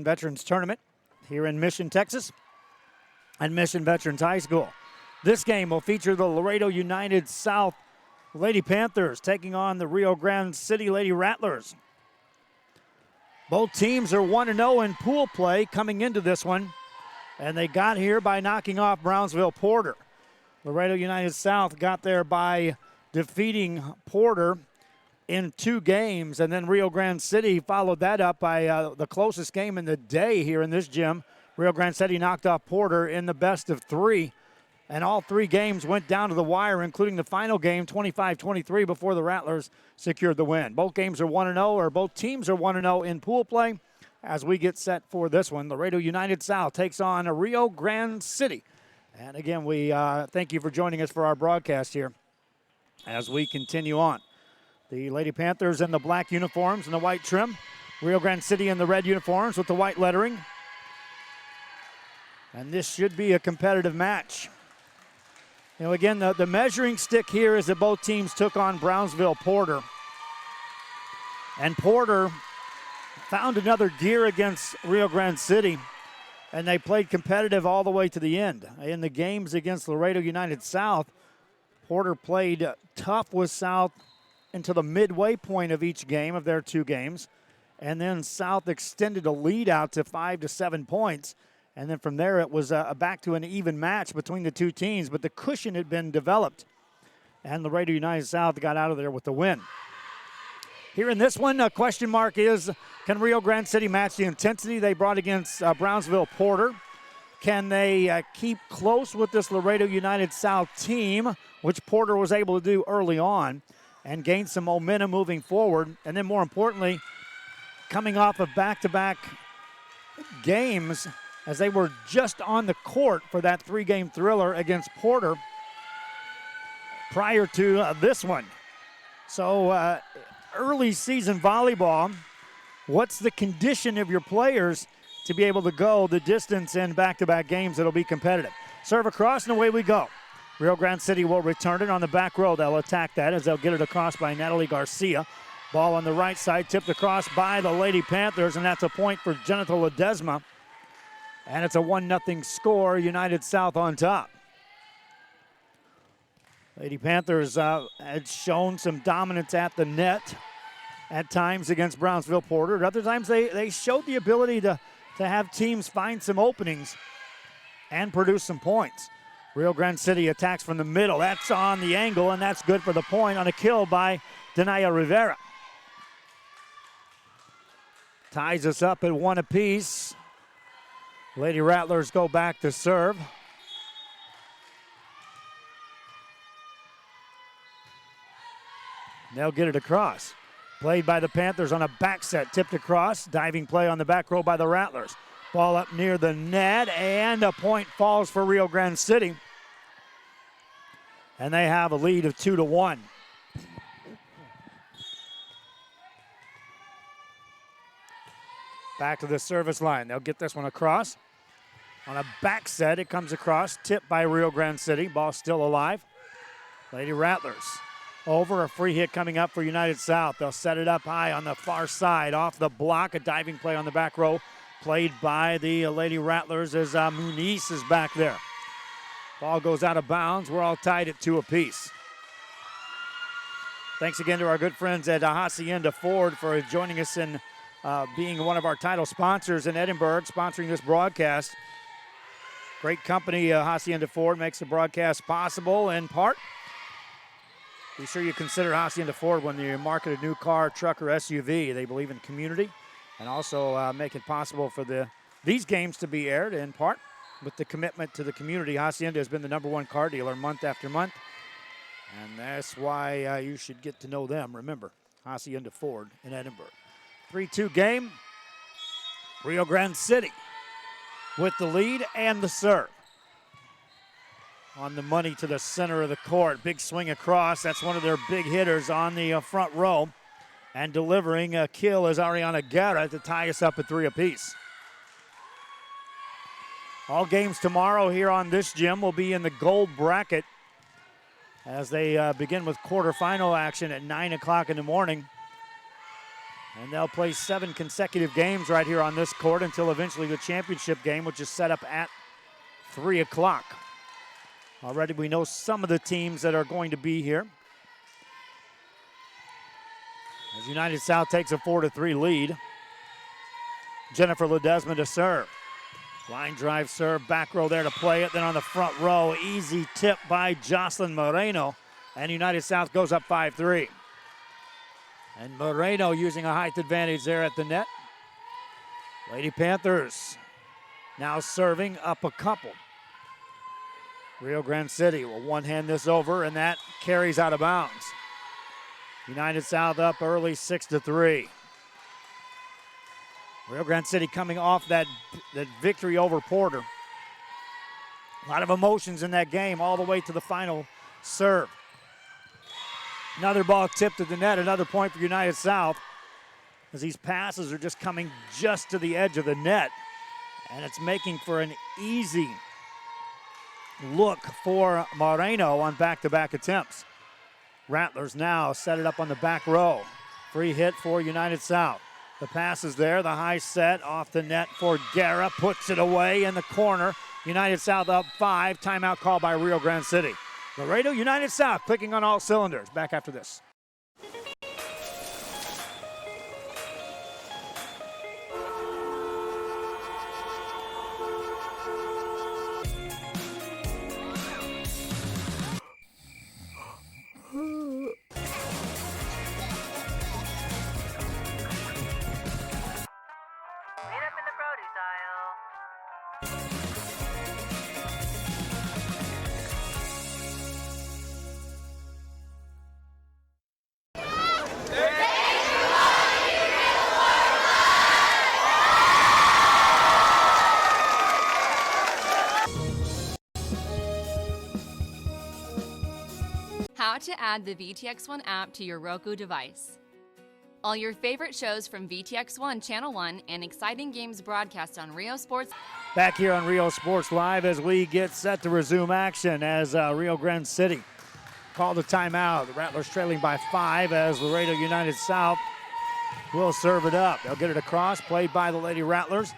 Veterans Tournament here in Mission, Texas, and Mission Veterans High School. This game will feature the Laredo United South Lady Panthers taking on the Rio Grande City Lady Rattlers. Both teams are 1-0 in pool play coming into this one, and they got here by knocking off Brownsville Porter. Laredo United South got there by defeating Porter in 2 games, and then Rio Grande City followed that up by the closest game in the day here in this gym. Rio Grande City knocked off Porter in the best of 3, and all 3 games went down to the wire, including the final game, 25-23, before the Rattlers secured the win. Both games are 1-0, or both teams are 1-0 in pool play. As we get set for this one, Laredo United South takes on Rio Grande City. And again, we thank you for joining us for our broadcast here as we continue on. The Lady Panthers in the black uniforms and the white trim. Rio Grande City in the red uniforms with the white lettering. And this should be a competitive match. You know, again, the measuring stick here is that both teams took on Brownsville Porter. And Porter found another gear against Rio Grande City, and they played competitive all the way to the end. In the games against Laredo United South, Porter played tough with South until the midway point of each game of their 2 games. And then South extended a lead out to 5 to 7 points. And then from there, it was back to an even match between the 2 teams. But the cushion had been developed, and Laredo United South got out of there with the win. Here in this one, a question mark is, can Rio Grande City match the intensity they brought against Brownsville Porter? Can they keep close with this Laredo United South team, which Porter was able to do early on, and gain some momentum moving forward? And then more importantly, coming off of back-to-back games, as they were just on the court for that 3-game thriller against Porter prior to this one. So early season volleyball, what's the condition of your players to be able to go the distance in back-to-back games that'll be competitive? Serve across, and away we go. Rio Grande City will return it on the back row. They'll attack that as they'll get it across by Natalie Garcia. Ball on the right side, tipped across by the Lady Panthers, and that's a point for Jennifer Ledesma. And it's a 1-0 score, United South on top. Lady Panthers had shown some dominance at the net at times against Brownsville Porter. At other times, they showed the ability to have teams find some openings and produce some points. Rio Grande City attacks from the middle. That's on the angle, and that's good for the point on a kill by Denaya Rivera. Ties us up at 1 apiece. Lady Rattlers go back to serve. They'll get it across. Played by the Panthers on a back set, tipped across. Diving play on the back row by the Rattlers. Ball up near the net, and a point falls for Rio Grande City. And they have a lead of 2-1. Back to the service line. They'll get this one across. On a back set, it comes across, tipped by Rio Grande City. Ball still alive. Lady Rattlers over, a free hit coming up for United South. They'll set it up high on the far side, off the block. A diving play on the back row, played by the Lady Rattlers as Muniz is back there. Ball goes out of bounds. We're all tied at 2 apiece. Thanks again to our good friends at Hacienda Ford for joining us in being one of our title sponsors in Edinburgh, sponsoring this broadcast. Great company, Hacienda Ford, makes the broadcast possible in part. Be sure you consider Hacienda Ford when you market a new car, truck, or SUV. They believe in community and also make it possible for these games to be aired in part with the commitment to the community. Hacienda has been the #1 car dealer month after month, and that's why you should get to know them. Remember, Hacienda Ford in Edinburgh. 3-2 game. Rio Grande City with the lead and the serve. On the money to the center of the court. Big swing across. That's one of their big hitters on the front row. And delivering a kill is Ariana Guerra to tie us up at 3 apiece. All games tomorrow here on this gym will be in the gold bracket as they begin with quarterfinal action at 9 o'clock in the morning. And they'll play 7 consecutive games right here on this court until eventually the championship game, which is set up at 3 o'clock. Already we know some of the teams that are going to be here. As United South takes a 4-3 lead. Jennifer Ledesma to serve. Line drive serve, back row there to play it. Then on the front row, easy tip by Jocelyn Moreno. And United South goes up 5-3. And Moreno using a height advantage there at the net. Lady Panthers now serving up a couple. Rio Grande City will one-hand this over, and that carries out of bounds. United South up early 6-3. Rio Grande City coming off that victory over Porter. A lot of emotions in that game all the way to the final serve. Another ball tipped to the net, another point for United South, as these passes are just coming just to the edge of the net, and it's making for an easy look for Moreno on back-to-back attempts. Rattlers now set it up on the back row. Free hit for United South. The pass is there, the high set off the net for Guerra, puts it away in the corner. United South up 5, timeout called by Rio Grande City. Laredo United South clicking on all cylinders. Back after this. How to add the VTX1 app to your Roku device. All your favorite shows from VTX1 Channel 1 and exciting games broadcast on Rio Sports. Back here on Rio Sports Live as we get set to resume action as Rio Grande City called a timeout. The Rattlers trailing by 5 as Laredo United South will serve it up. They'll get it across, played by the Lady Rattlers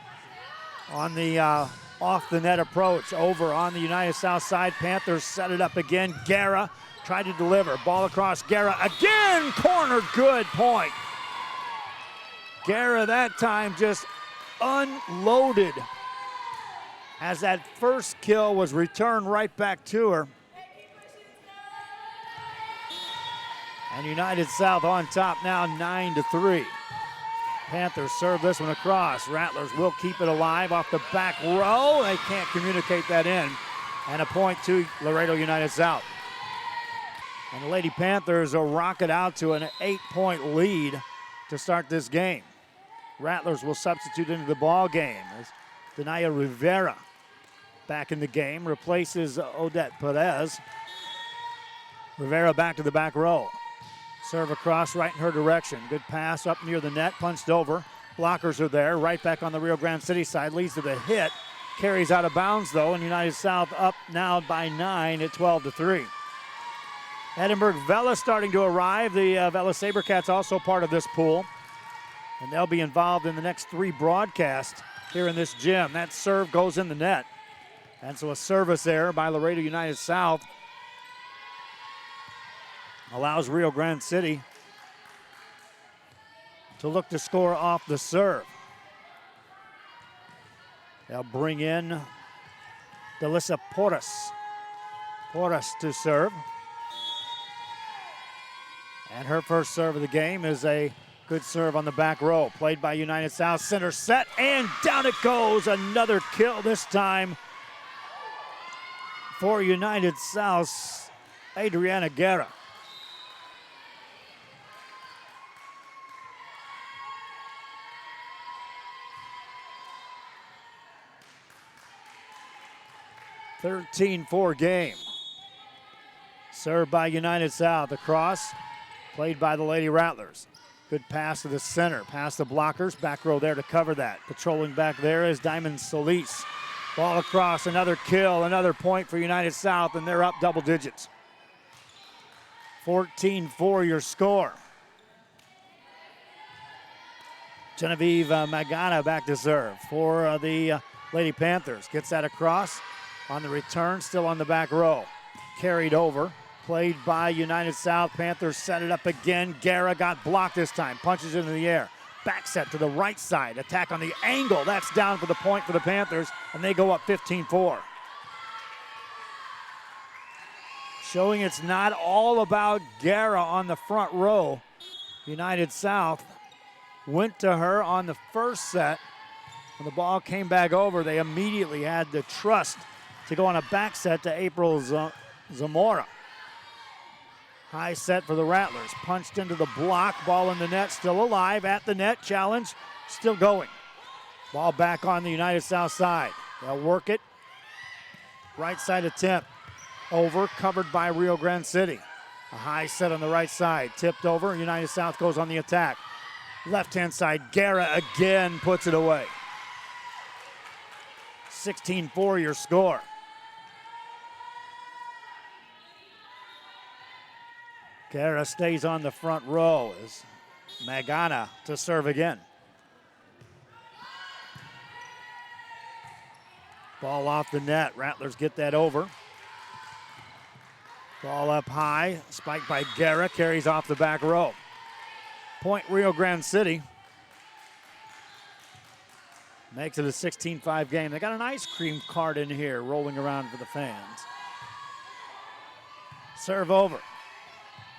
on the off the net approach. Over on the United South side, Panthers set it up again. Guerra tried to deliver. Ball across. Guerra again. Cornered. Good point. Guerra that time just unloaded as that first kill was returned right back to her. And United South on top now 9-3. Panthers serve this one across. Rattlers will keep it alive off the back row. They can't communicate that in. And a point to Laredo United South. And the Lady Panthers will rocket out to an 8-point lead to start this game. Rattlers will substitute into the ball game as Danaya Rivera back in the game, replaces Odette Perez. Rivera back to the back row. Serve across right in her direction. Good pass up near the net, punched over. Blockers are there, right back on the Rio Grande City side, leads to the hit. Carries out of bounds though, and United South up now by 9 at 12-3. Edinburgh Vela starting to arrive. The Vela Sabercats also part of this pool. And they'll be involved in the next 3 broadcasts here in this gym. That serve goes in the net. And so a service error by Laredo United South allows Rio Grande City to look to score off the serve. They'll bring in Delissa Porras. Porras to serve. And her first serve of the game is a good serve on the back row. Played by United South. Center set, and down it goes. Another kill this time for United South's Adriana Guerra. (13-4) game. Served by United South. Across. Played by the Lady Rattlers. Good pass to the center. Past the blockers. Back row there to cover that. Patrolling back there is Diamond Solis. Ball across. Another kill. Another point for United South, and they're up double digits. 14-4 your score. Genevieve Magana back to serve for the Lady Panthers. Gets that across on the return, still on the back row. Carried over, played by United South. Panthers set it up again. Guerra got blocked this time, punches into the air. Back set to the right side, attack on the angle. That's down for the point for the Panthers, and they go up 15-4. Showing it's not all about Guerra on the front row. United South went to her on the first set. When the ball came back over, they immediately had the trust to go on a back set to April Zamora. High set for the Rattlers. Punched into the block. Ball in the net. Still alive at the net. Challenge still going. Ball back on the United South side. They'll work it. Right side attempt. Over. Covered by Rio Grande City. A high set on the right side. Tipped over. United South goes on the attack. Left-hand side. Guerra again puts it away. 16-4 your score. Guerra stays on the front row as Magana to serve again. Ball off the net. Rattlers get that over. Ball up high. Spiked by Guerra. Carries off the back row. Point Rio Grande City. Makes it a 16-5 game. They got an ice cream cart in here rolling around for the fans. Serve over.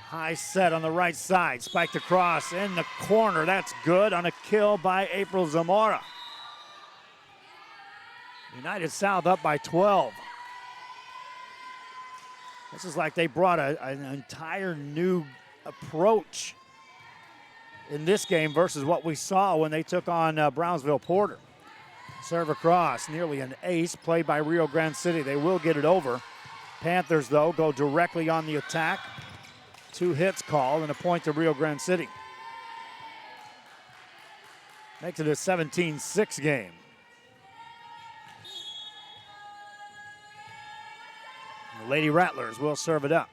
High set on the right side. Spiked across in the corner. That's good on a kill by April Zamora. United South up by 12. This is like they brought an entire new approach in this game versus what we saw when they took on Brownsville Porter. Serve across, nearly an ace, played by Rio Grande City. They will get it over. Panthers, though, go directly on the attack. 2 hits called and a point to Rio Grande City. Makes it a 17-6 game. The Lady Rattlers will serve it up.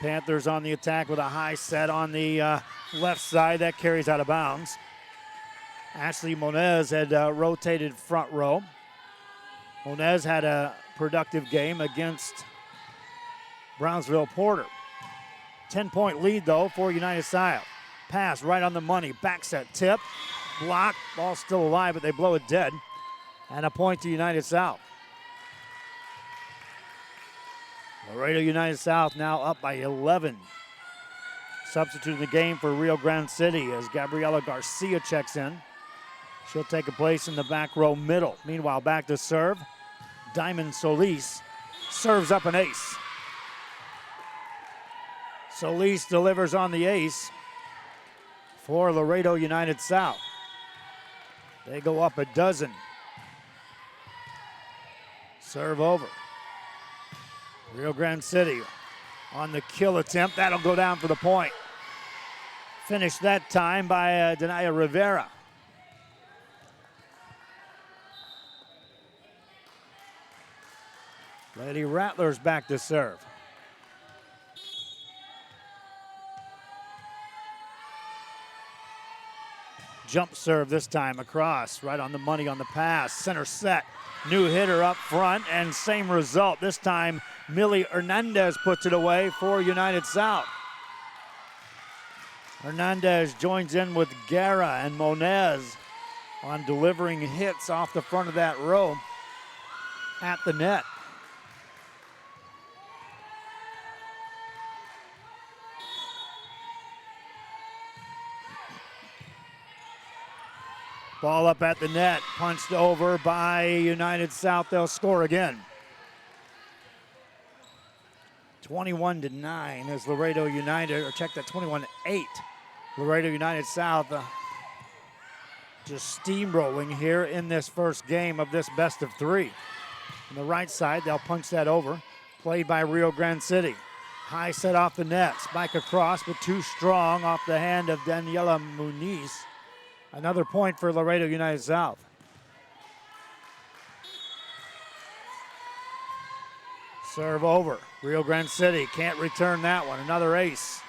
Panthers on the attack with a high set on the left side. That carries out of bounds. Ashley Moniz had rotated front row. Moniz had a productive game against Brownsville Porter. 10-point lead, though, for United South. Pass right on the money. Back set tip. Block. Ball still alive, but they blow it dead. And a point to United South. Laredo United South now up by 11. Substitute in the game for Rio Grande City as Gabriela Garcia checks in. She'll take a place in the back row middle. Meanwhile, back to serve. Diamond Solis serves up an ace. Solis delivers on the ace for Laredo United South. They go up a dozen. Serve over. Rio Grande City on the kill attempt. That'll go down for the point. Finished that time by Denaya Rivera. Lady Rattlers back to serve. Jump serve this time across, right on the money on the pass. Center set, new hitter up front, and same result. This time, Millie Hernandez puts it away for United South. Hernandez joins in with Guerra and Moniz on delivering hits off the front of that row at the net. Ball up at the net, punched over by United South. They'll score again. 21-9 as Laredo United, or check that, 21-8. Laredo United South just steamrolling here in this first game of this best of 3. On the right side, they'll punch that over. Played by Rio Grande City. High set off the net, spike across, but too strong off the hand of Daniela Muniz. Another point for Laredo United South. Serve over. Rio Grande City can't return that one. Another ace.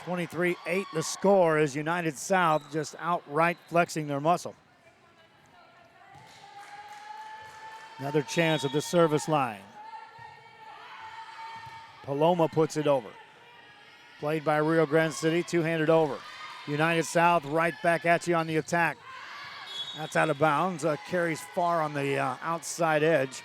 23-8 the score as United South just outright flexing their muscle. Another chance at the service line. Paloma puts it over. Played by Rio Grande City, two-handed over. United South right back at you on the attack. That's out of bounds, carries far on the outside edge.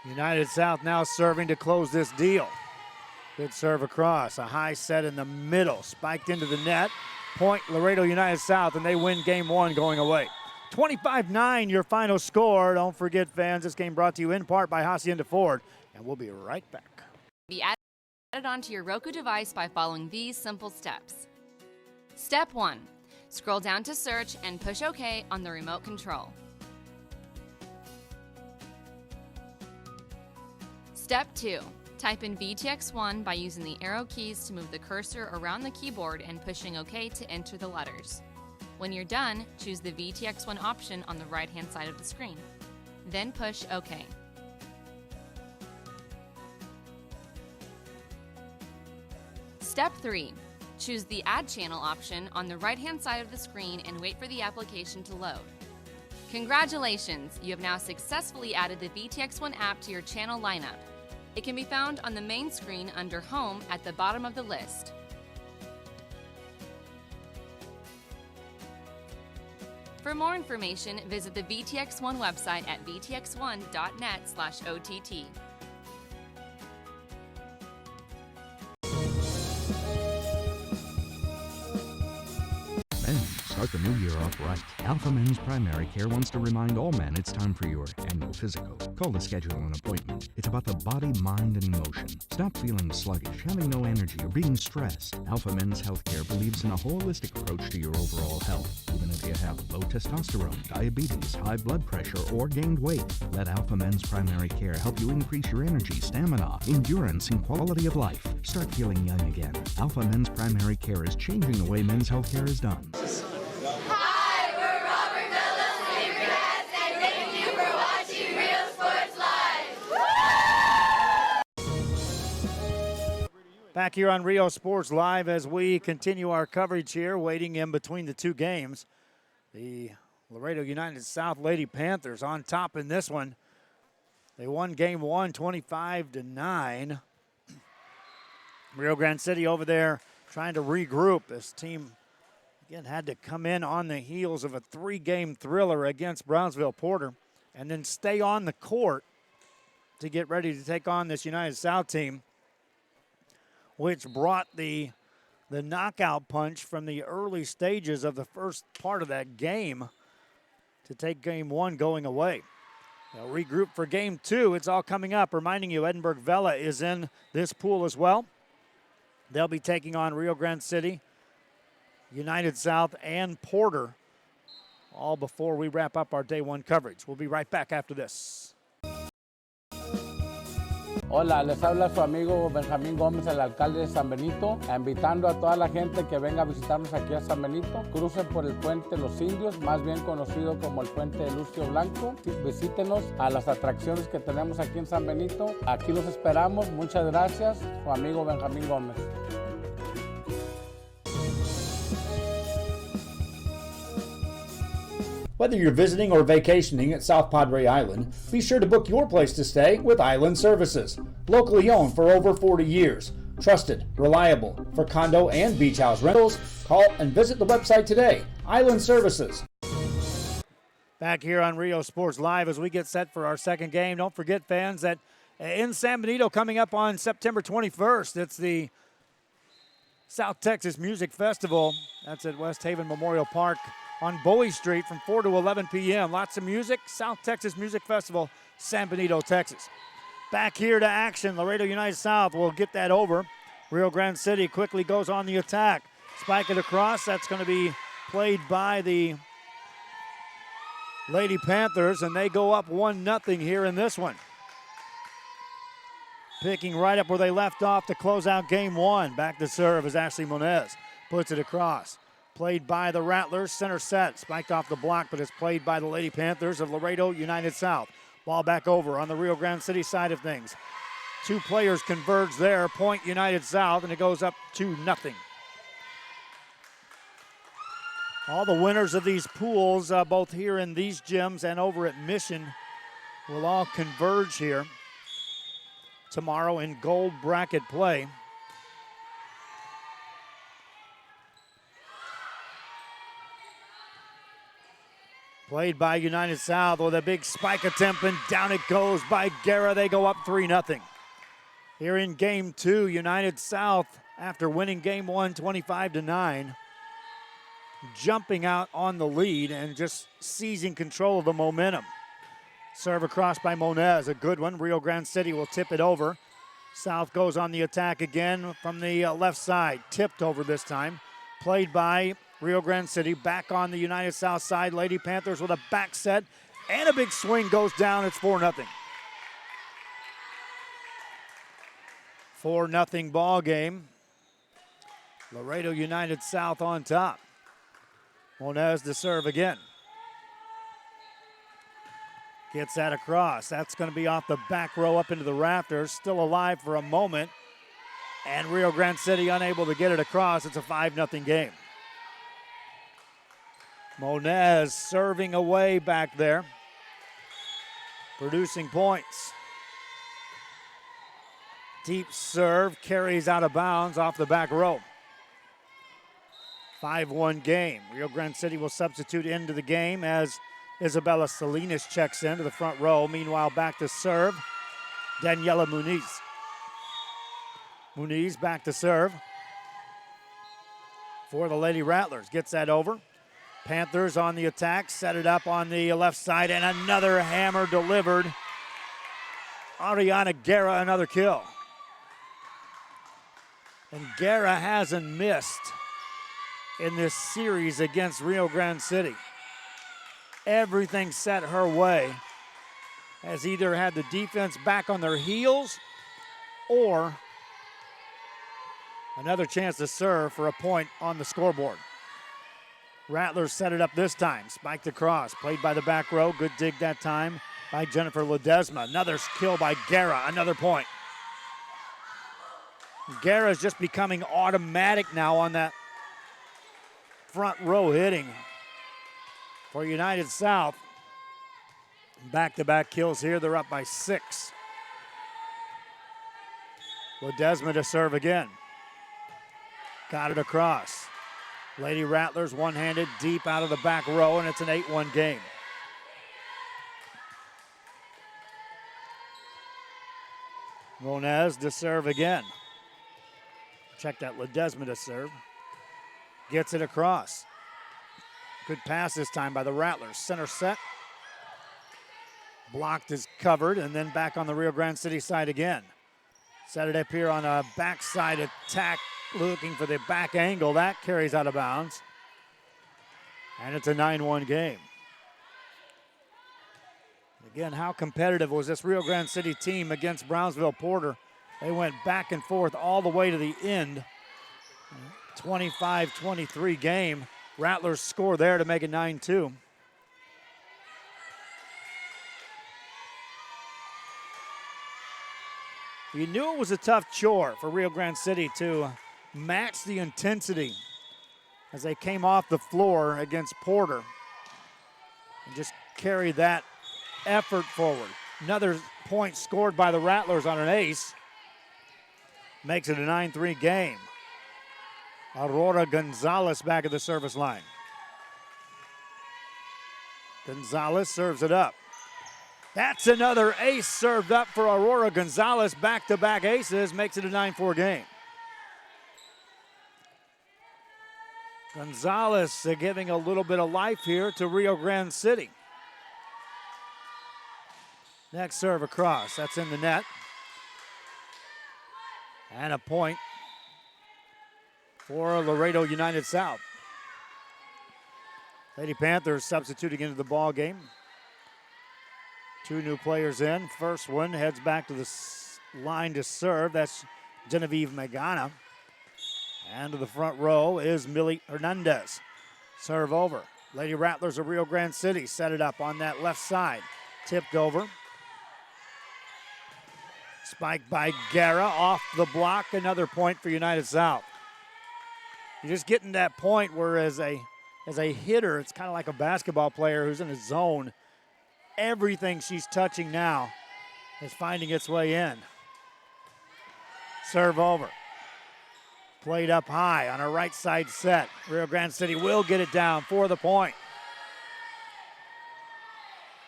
United South now serving to close this deal. Good serve across, a high set in the middle, spiked into the net. Point Laredo United South, and they win game one going away. 25-9 your final score. Don't forget, fans, this game brought to you in part by Hacienda Ford, and we'll be right back. Be added onto your Roku device by following these simple steps. Step 1. Scroll down to search and push OK on the remote control. Step 2. Type in VTX1 by using the arrow keys to move the cursor around the keyboard and pushing OK to enter the letters. When you're done, choose the VTX1 option on the right-hand side of the screen. Then push OK. Step 3. Choose the Add Channel option on the right-hand side of the screen and wait for the application to load. Congratulations! You have now successfully added the VTX1 app to your channel lineup. It can be found on the main screen under Home at the bottom of the list. For more information, visit the VTX1 website at vtx1.net/OTT. Start the new year off right. Alpha Men's Primary Care wants to remind all men it's time for your annual physical. Call to schedule an appointment. It's about the body, mind, and emotion. Stop feeling sluggish, having no energy, or being stressed. Alpha Men's Healthcare believes in a holistic approach to your overall health. Even if you have low testosterone, diabetes, high blood pressure, or gained weight, let Alpha Men's Primary Care help you increase your energy, stamina, endurance, and quality of life. Start feeling young again. Alpha Men's Primary Care is changing the way men's healthcare is done. Back here on Rio Sports Live as we continue our coverage here, waiting in between the two games. The Laredo United South Lady Panthers on top in this one. They won game one, 25-9. Rio Grande City over there trying to regroup. This team, again, had to come in on the heels of a three-game thriller against Brownsville Porter and then stay on the court to get ready to take on this United South team, which brought the knockout punch from the early stages of the first part of that game to take game one going away. They'll regroup for game two. It's all coming up. Reminding you, Edinburgh Vela is in this pool as well. They'll be taking on Rio Grande City, United South, and Porter, all before we wrap up our day one coverage. We'll be right back after this. Hola, les habla su amigo Benjamín Gómez, el alcalde de San Benito, invitando a toda la gente que venga a visitarnos aquí a San Benito. Crucen por el puente Los Indios, más bien conocido como el puente de Lucio Blanco. Visítenos a las atracciones que tenemos aquí en San Benito. Aquí los esperamos. Muchas gracias, su amigo Benjamín Gómez. Whether you're visiting or vacationing at South Padre Island, be sure to book your place to stay with Island Services. Locally owned for over 40 years. Trusted, reliable for condo and beach house rentals. Call and visit the website today. Island Services. Back here on Rio Sports Live as we get set for our second game. Don't forget, fans, that in San Benito coming up on September 21st, it's the South Texas Music Festival. That's at West Haven Memorial Park on Bowie Street from 4 to 11 p.m. Lots of music, South Texas Music Festival, San Benito, Texas. Back here to action. Laredo United South will get that over. Rio Grande City quickly goes on the attack. Spike it across. That's going to be played by the Lady Panthers, and they go up 1-0 here in this one. Picking right up where they left off to close out game one. Back to serve as Ashley Moniz puts it across. Played by the Rattlers, center set. Spiked off the block, but it's played by the Lady Panthers of Laredo United South. Ball back over on the Rio Grande City side of things. Two players converge there. Point United South, and it goes up 2-0. All the winners of these pools, both here in these gyms and over at Mission, will all converge here tomorrow in gold bracket play. Played by United South with a big spike attempt, and down it goes by Guerra. They go up 3-0. Here in game two, United South, after winning game one 25-9, jumping out on the lead and just seizing control of the momentum. Serve across by Moniz, a good one. Rio Grande City will tip it over. South goes on the attack again from the left side. Tipped over this time. Played by Rio Grande City. Back on the United South side. Lady Panthers with a back set. And a big swing goes down. It's 4-0. 4-0 ball game. Laredo United South on top. Moniz to serve again. Gets that across. That's going to be off the back row up into the rafters. Still alive for a moment. And Rio Grande City unable to get it across. It's a 5-0 game. Moniz serving away back there. Producing points. Deep serve carries out of bounds off the back row. 5-1 game. Rio Grande City will substitute into the game as Isabella Salinas checks into the front row. Meanwhile, back to serve, Daniela Muniz. Muniz back to serve for the Lady Rattlers. Gets that over. Panthers on the attack, set it up on the left side, and another hammer delivered. Ariana Guerra, another kill. And Guerra hasn't missed in this series against Rio Grande City. Everything set her way. Has either had the defense back on their heels or another chance to serve for a point on the scoreboard. Rattlers set it up this time. Spiked across. Played by the back row. Good dig that time by Jennifer Ledesma. Another kill by Guerra. Another point. Guerra is just becoming automatic now on that front row hitting for United South. Back-to-back kills here. They're up by 6. Ledesma to serve again. Got it across. Lady Rattlers one-handed deep out of the back row, and it's an 8-1 game. Moniz to serve again. Check that, Ledesma to serve. Gets it across. Good pass this time by the Rattlers. Center set. Blocked is covered, and then back on the Rio Grande City side again. Set it up here on a backside attack, looking for the back angle. That carries out of bounds. And it's a 9-1 game. Again, how competitive was this Rio Grande City team against Brownsville Porter? They went back and forth all the way to the end. 25-23 game. Rattlers score there to make it 9-2. You knew it was a tough chore for Rio Grande City to match the intensity as they came off the floor against Porter and just carry that effort forward. Another point scored by the Rattlers on an ace. Makes it a 9-3 game. Aurora Gonzalez back at the service line. Gonzalez serves it up. That's another ace served up for Aurora Gonzalez. Back-to-back aces makes it a 9-4 game. Gonzalez giving a little bit of life here to Rio Grande City. Next serve across. That's in the net. And a point for Laredo United South. Lady Panthers substituting into the ball game. 2 new players in. First one heads back to the line to serve. That's Genevieve Magana. And to the front row is Millie Hernandez. Serve over. Lady Rattlers of Rio Grande City set it up on that left side. Tipped over. Spiked by Guerra off the block. Another point for United South. You're just getting that point where as a hitter, it's kind of like a basketball player who's in a zone. Everything she's touching now is finding its way in. Serve over. Played up high on a right side set. Rio Grande City will get it down for the point.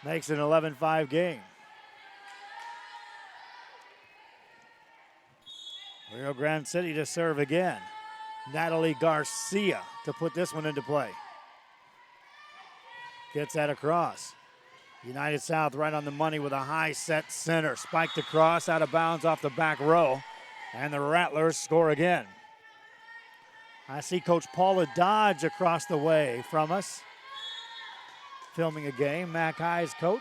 Makes it an 11-5 game. Rio Grande City to serve again. Natalie Garcia to put this one into play. Gets that across. United South right on the money with a high set center. Spiked across, out of bounds off the back row. And the Rattlers score again. I see Coach Paula Dodge across the way from us, filming a game. Mac High's coach.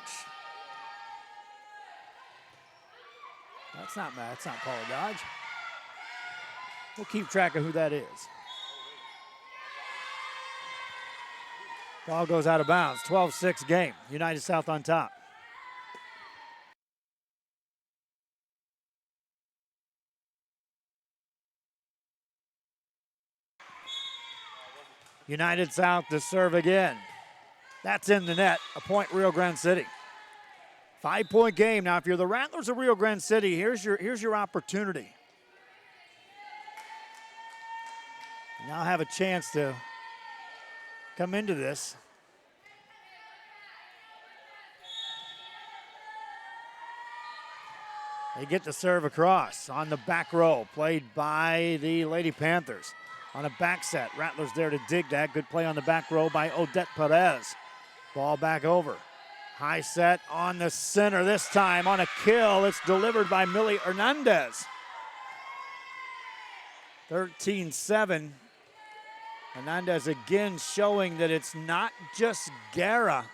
That's not Paula Dodge. We'll keep track of who that is. Ball goes out of bounds. 12-6 game. United South on top. United South to serve again. That's in the net. A point, Rio Grande City. 5-point game. Now, if you're the Rattlers of Rio Grande City, here's your opportunity. You now have a chance to come into this. They get the serve across on the back row, played by the Lady Panthers. On a back set, Rattlers there to dig that. Good play on the back row by Odette Perez. Ball back over. High set on the center this time on a kill. It's delivered by Millie Hernandez. 13-7. Hernandez again showing that it's not just Guerra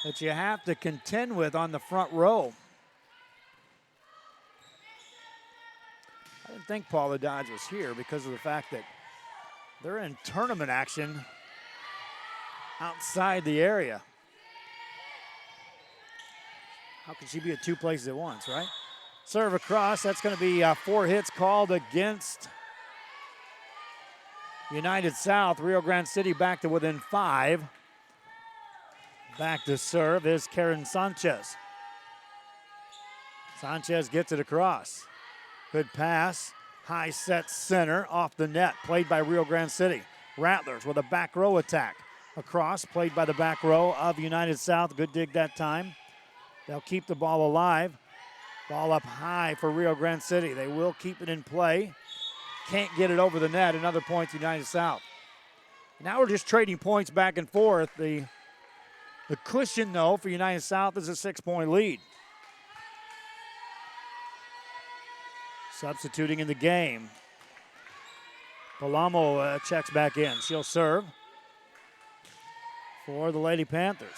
that you have to contend with on the front row. I didn't think Paula Dodge was here because of the fact that they're in tournament action outside the area. How can she be at 2 places at once, right? Serve across. That's going to be 4 hits called against United South. Rio Grande City back to within 5. Back to serve is Karen Sanchez. Sanchez gets it across. Good pass. High set center off the net, played by Rio Grande City. Rattlers with a back row attack. Across, played by the back row of United South. Good dig that time. They'll keep the ball alive. Ball up high for Rio Grande City. They will keep it in play. Can't get it over the net. Another point to United South. Now we're just trading points back and forth. The cushion, though, for United South is a 6-point lead. Substituting in the game. Palamo checks back in. She'll serve for the Lady Panthers.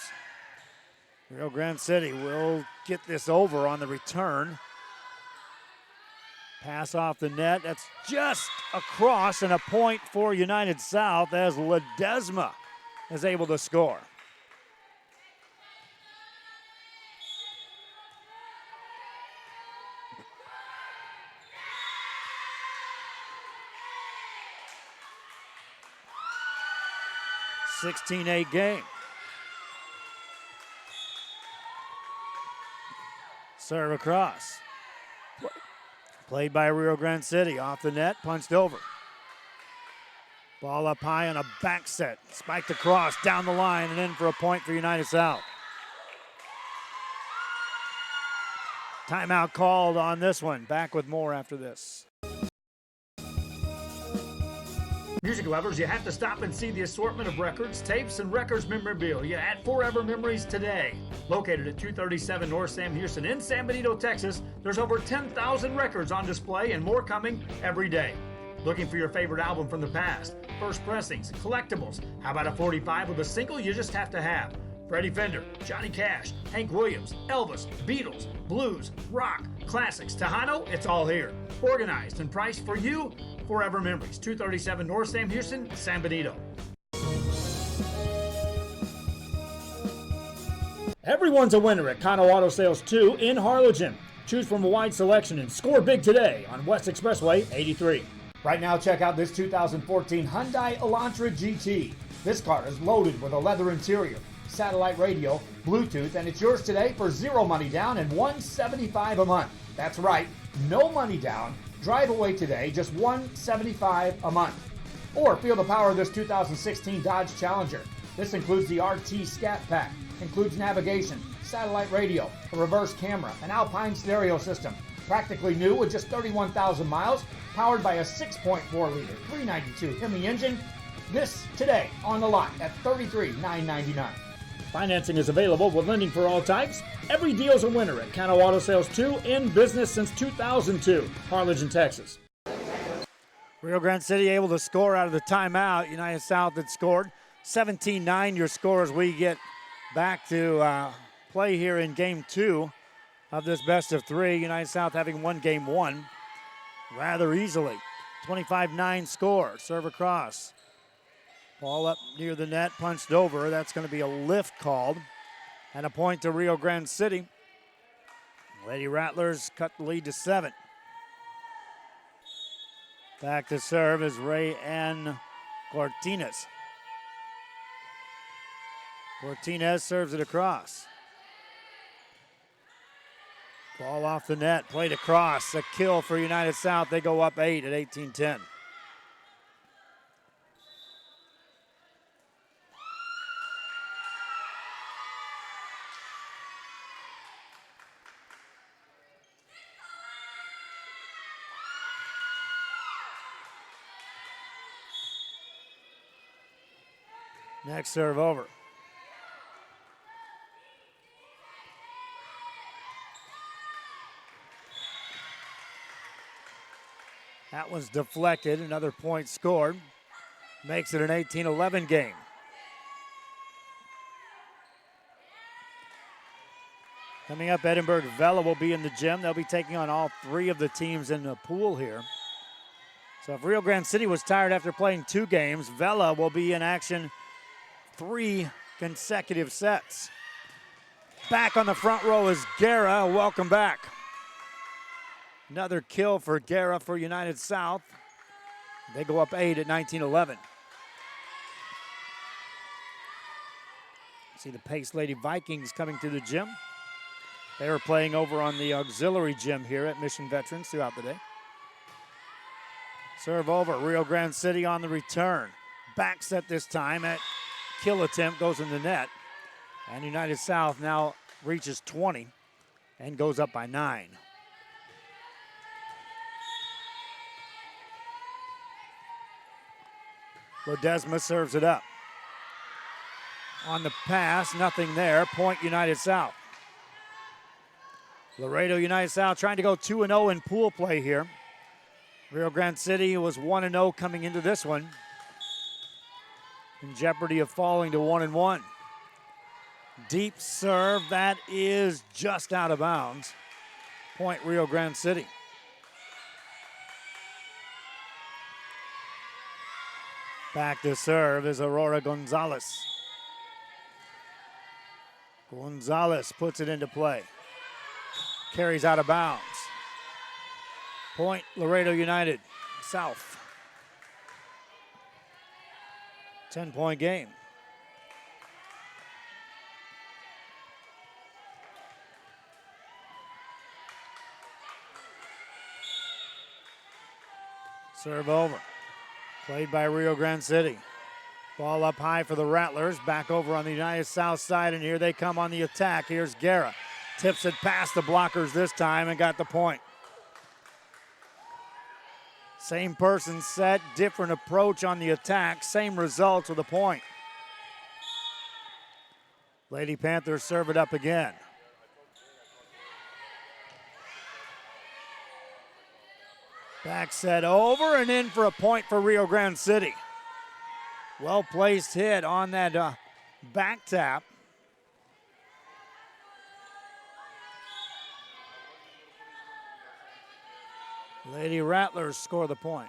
Rio Grande City will get this over on the return. Pass off the net. That's just across, and a point for United South as Ledesma is able to score. A 16-8 game. Serve across. Played by Rio Grande City. Off the net, punched over. Ball up high on a back set. Spiked across, down the line, and in for a point for United South. Timeout called on this one. Back with more after this. Music lovers, you have to stop and see the assortment of records, tapes, and records memorabilia at Forever Memories today. Located at 237 North Sam Houston in San Benito, Texas, there's over 10,000 records on display and more coming every day. Looking for your favorite album from the past, first pressings, collectibles? How about a 45 with a single you just have to have? Freddie Fender, Johnny Cash, Hank Williams, Elvis, Beatles, blues, rock, classics, Tejano, it's all here. Organized and priced for you. Forever Memories, 237 North Sam Houston, San Benito. Everyone's a winner at Kano Auto Sales 2 in Harlingen. Choose from a wide selection and score big today on West Expressway 83. Right now, check out this 2014 Hyundai Elantra GT. This car is loaded with a leather interior, satellite radio, Bluetooth, and it's yours today for zero money down and $175 a month. That's right, no money down. Drive away today, just $175 a month. Or feel the power of this 2016 Dodge Challenger. This includes the RT Scat Pack, includes navigation, satellite radio, a reverse camera, an Alpine stereo system. Practically new with just 31,000 miles, powered by a 6.4-liter 392 Hemi engine. This today on the lot at $33,999. Financing is available with lending for all types. Every deal's a winner at Kano Auto Sales 2, in business since 2002, Harlingen, Texas. Rio Grande City able to score out of the timeout. United South had scored 17-9 your score as we get back to play here in game 2 of this best of 3. United South having won game 1 rather easily. 25-9 score. Serve across. Ball up near the net, punched over. That's going to be a lift called. And a point to Rio Grande City. Lady Rattlers cut the lead to 7. Back to serve is Rayanne Cortines. Cortines serves it across. Ball off the net, played across. A kill for United South. They go up 8 at 18-10. Next serve over. That was deflected. Another point scored. Makes it an 18-11 game. Coming up, Edinburgh Vela will be in the gym. They'll be taking on all 3 of the teams in the pool here. So if Rio Grande City was tired after playing 2 games, Vela will be in action 3 consecutive sets. Back on the front row is Guerra. Welcome back. Another kill for Guerra for United South. They go up 8 at 19-11. See the Pace Lady Vikings coming to the gym. They were playing over on the auxiliary gym here at Mission Veterans throughout the day. Serve over, Rio Grande City on the return. Back set this time at kill attempt goes in the net. And United South now reaches 20 and goes up by 9. Ledesma serves it up. On the pass, nothing there. Point United South. Laredo United South trying to go 2-0 in pool play here. Rio Grande City was 1-0 coming into this one. In jeopardy of falling to 1-1. Deep serve, that is just out of bounds. Point Rio Grande City. Back to serve is Aurora Gonzalez. Gonzalez puts it into play. Carries out of bounds. Point Laredo United South. 10-point game. Serve over. Played by Rio Grande City. Ball up high for the Rattlers. Back over on the United South side, and here they come on the attack. Here's Guerra. Tips it past the blockers this time and got the point. Same person set, different approach on the attack, same results with a point. Lady Panthers serve it up again. Back set over and in for a point for Rio Grande City. Well-placed hit on that back tap. Lady Rattlers score the point.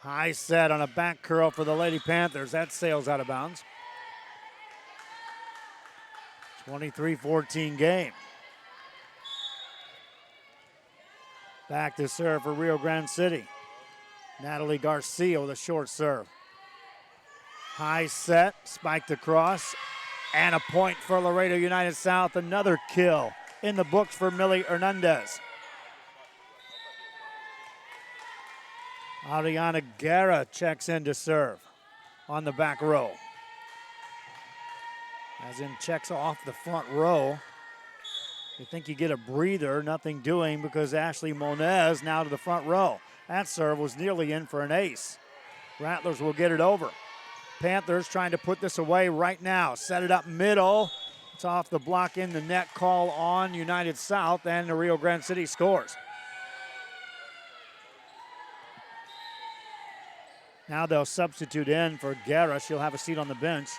High set on a back curl for the Lady Panthers. That sails out of bounds. 23-14 game. Back to serve for Rio Grande City. Natalie Garcia with a short serve. High set, spiked across, and a point for Laredo United South. Another kill in the books for Millie Hernandez. Ariana Guerra checks in to serve on the back row. As in checks off the front row. You think you get a breather, nothing doing because Ashley Moniz now to the front row. That serve was nearly in for an ace. Rattlers will get it over. Panthers trying to put this away right now. Set it up middle. It's off the block in the net, call on United South, and the Rio Grande City scores. Now they'll substitute in for Guerra. She'll have a seat on the bench.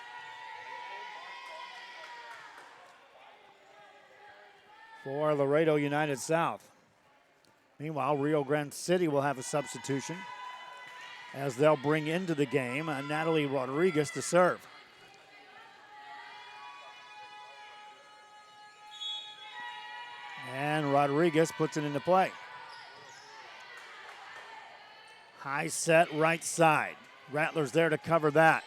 For Laredo United South. Meanwhile, Rio Grande City will have a substitution as they'll bring into the game Natalie Rodriguez to serve. And Rodriguez puts it into play. High set right side. Rattlers there to cover that.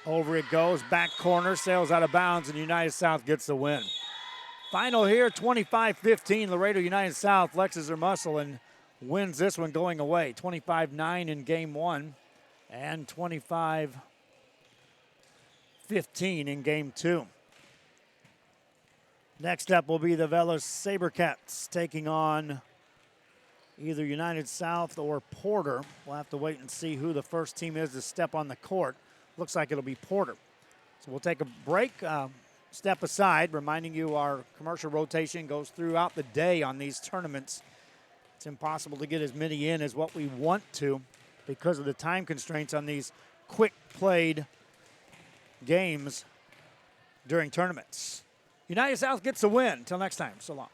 Over it goes, back corner, sails out of bounds, and United South gets the win. Final here, 25-15. Laredo United South flexes her muscle and wins this one going away. 25-9 in game one and 25-15 in game two. Next up will be the Velos Sabercats taking on either United South or Porter. We'll have to wait and see who the first team is to step on the court. Looks like it'll be Porter. So we'll take a break. Step aside, reminding you our commercial rotation goes throughout the day on these tournaments. It's impossible to get as many in as what we want to because of the time constraints on these quick played games during tournaments. United South gets a win. Until next time, so long.